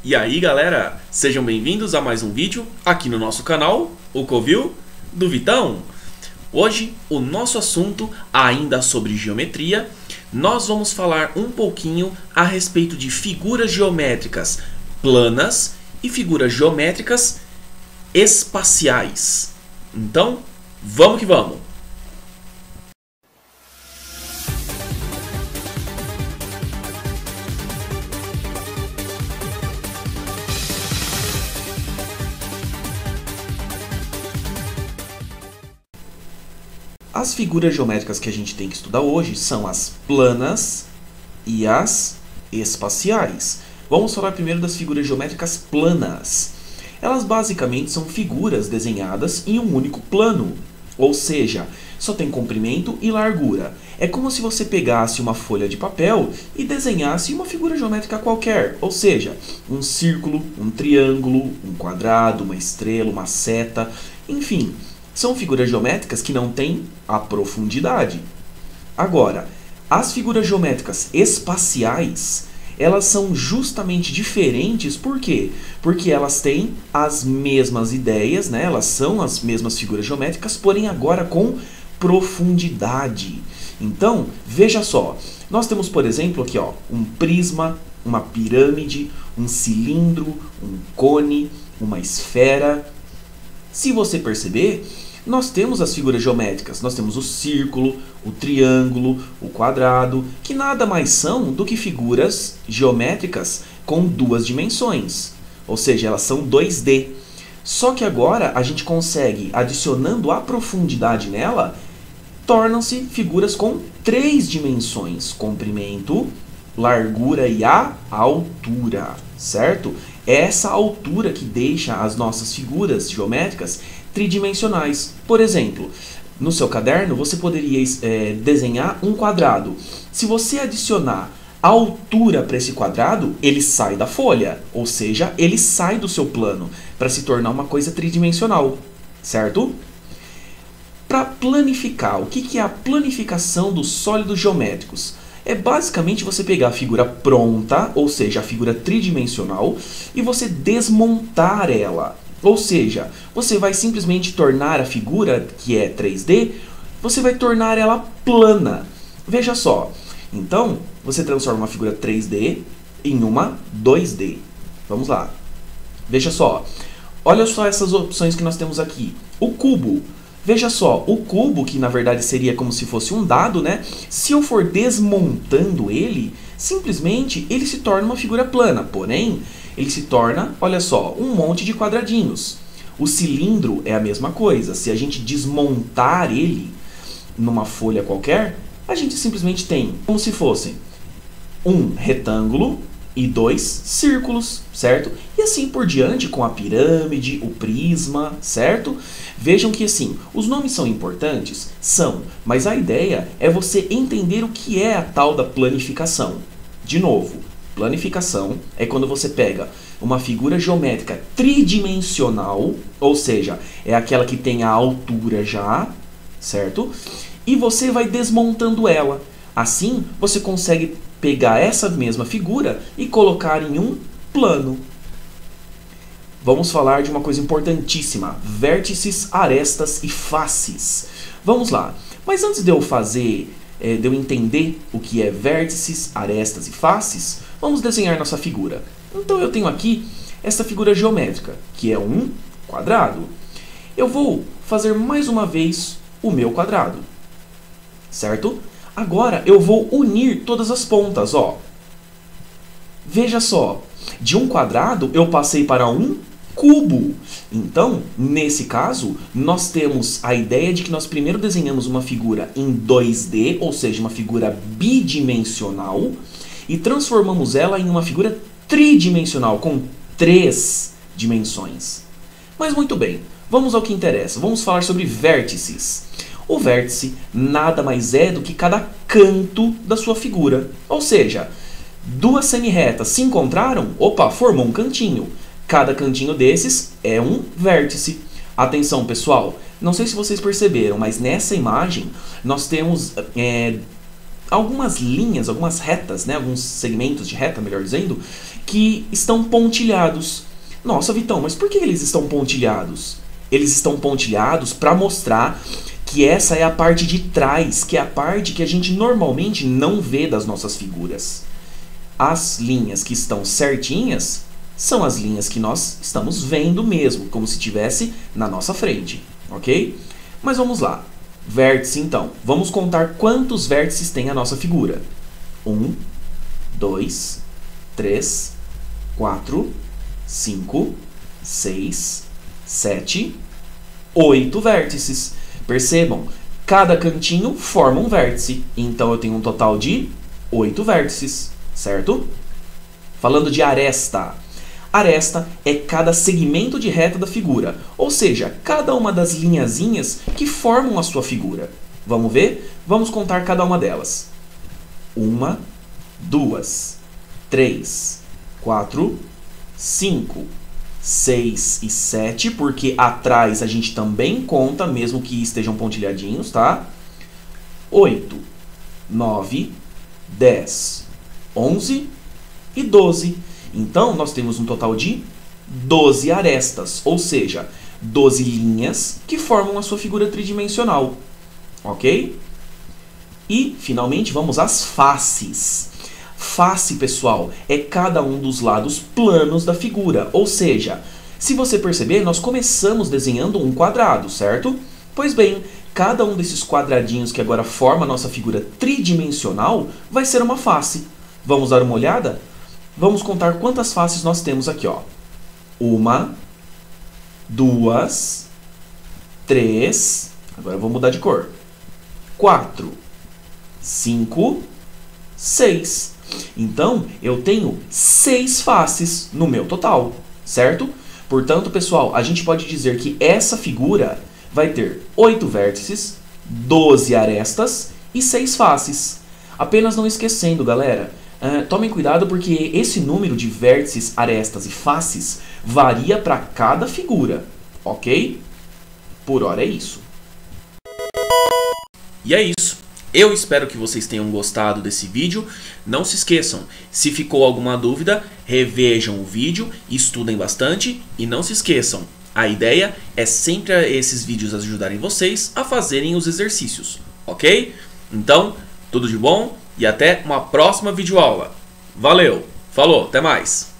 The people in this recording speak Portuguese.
E aí galera, sejam bem-vindos a mais um vídeo aqui no nosso canal, o Covil do Vitão. Hoje o nosso assunto, ainda sobre geometria, nós vamos falar um pouquinho a respeito de figuras geométricas planas e figuras geométricas espaciais. Então, vamos que vamos! As figuras geométricas que a gente tem que estudar hoje são as planas e as espaciais. Vamos falar primeiro das figuras geométricas planas. Elas basicamente são figuras desenhadas em um único plano, ou seja, só tem comprimento e largura. É como se você pegasse uma folha de papel e desenhasse uma figura geométrica qualquer, ou seja, um círculo, um triângulo, um quadrado, uma estrela, uma seta, enfim. São figuras geométricas que não têm a profundidade. Agora, as figuras geométricas espaciais, elas são justamente diferentes, por quê? Porque elas têm as mesmas ideias, né? Elas são as mesmas figuras geométricas, porém agora com profundidade. Então, veja só, nós temos, por exemplo, aqui ó, um prisma, uma pirâmide, um cilindro, um cone, uma esfera. Se você perceber, nós temos as figuras geométricas, nós temos o círculo, o triângulo, o quadrado, que nada mais são do que figuras geométricas com duas dimensões, ou seja, elas são 2D. Só que agora a gente consegue, adicionando a profundidade nela, tornam-se figuras com 3 dimensões, comprimento, largura e a altura, certo? É essa altura que deixa as nossas figuras geométricas tridimensionais. Por exemplo, no seu caderno você poderia desenhar um quadrado. Se você adicionar altura para esse quadrado, ele sai da folha, ou seja, ele sai do seu plano para se tornar uma coisa tridimensional, certo? Para planificar, o que é a planificação dos sólidos geométricos? É basicamente você pegar a figura pronta, ou seja, a figura tridimensional, e você desmontar ela. Ou seja, você vai simplesmente tornar a figura, que é 3D, você vai tornar ela plana. Veja só, então você transforma uma figura 3D em uma 2D. Vamos lá. Veja só, olha só essas opções que nós temos aqui. O cubo. Veja só, o cubo, que na verdade seria como se fosse um dado, né? Se eu for desmontando ele, simplesmente ele se torna uma figura plana. Porém, ele se torna, olha só, um monte de quadradinhos. O cilindro é a mesma coisa. Se a gente desmontar ele numa folha qualquer, a gente simplesmente tem como se fosse um retângulo e 2 círculos, certo? E assim por diante com a pirâmide, o prisma, certo? Vejam que assim, os nomes são importantes? São, mas a ideia é você entender o que é a tal da planificação. De novo, planificação é quando você pega uma figura geométrica tridimensional, ou seja, é aquela que tem a altura já, certo? E você vai desmontando ela. Assim, você consegue pegar essa mesma figura e colocar em um plano. Vamos falar de uma coisa importantíssima: vértices, arestas e faces. Vamos lá. Mas antes de eu entender o que é vértices, arestas e faces, vamos desenhar nossa figura. Então eu tenho aqui essa figura geométrica, que é um quadrado. Eu vou fazer mais uma vez o meu quadrado, certo? Agora eu vou unir todas as pontas, ó. Veja só, de um quadrado eu passei para um cubo. Então, nesse caso, nós temos a ideia de que nós primeiro desenhamos uma figura em 2D, ou seja, uma figura bidimensional, e transformamos ela em uma figura tridimensional, com 3 dimensões. Mas muito bem, vamos ao que interessa. Vamos falar sobre vértices. O vértice nada mais é do que cada canto da sua figura. Ou seja, duas semirretas se encontraram, opa, formou um cantinho. Cada cantinho desses é um vértice. Atenção pessoal, não sei se vocês perceberam, mas nessa imagem nós temos algumas linhas, algumas retas, né, alguns segmentos de reta, melhor dizendo, que estão pontilhados. Nossa, Vitão, mas por que eles estão pontilhados? Eles estão pontilhados para mostrar que essa é a parte de trás, que é a parte que a gente normalmente não vê das nossas figuras. As linhas que estão certinhas são as linhas que nós estamos vendo mesmo, como se estivesse na nossa frente, ok? Mas vamos lá. Vértice, então. Vamos contar quantos vértices tem a nossa figura. 1, 2, 3, 4, 5, 6, 7, 8 vértices. Percebam, cada cantinho forma um vértice. Então eu tenho um total de 8 vértices, certo? Falando de aresta. Aresta é cada segmento de reta da figura, ou seja, cada uma das linhazinhas que formam a sua figura. Vamos ver? Vamos contar cada uma delas. 1, 2, 3, 4, 5, 6 e 7, porque atrás a gente também conta, mesmo que estejam pontilhadinhos, tá? 8, 9, 10, 11 e 12. Então, nós temos um total de 12 arestas, ou seja, 12 linhas que formam a sua figura tridimensional, ok? E, finalmente, vamos às faces. Face, pessoal, é cada um dos lados planos da figura, ou seja, se você perceber, nós começamos desenhando um quadrado, certo? Pois bem, cada um desses quadradinhos que agora forma a nossa figura tridimensional vai ser uma face. Vamos dar uma olhada? Vamos contar quantas faces nós temos aqui, ó. 1, 2, 3, agora eu vou mudar de cor. 4, 5, 6. Então, eu tenho 6 faces no meu total, certo? Portanto, pessoal, a gente pode dizer que essa figura vai ter 8 vértices, 12 arestas e 6 faces. Apenas não esquecendo, galera, tomem cuidado porque esse número de vértices, arestas e faces varia para cada figura, ok? Por hora é isso. E é isso. Eu espero que vocês tenham gostado desse vídeo. Não se esqueçam, se ficou alguma dúvida, revejam o vídeo, estudem bastante e não se esqueçam, a ideia é sempre esses vídeos ajudarem vocês a fazerem os exercícios, ok? Então, tudo de bom e até uma próxima videoaula. Valeu, falou, até mais!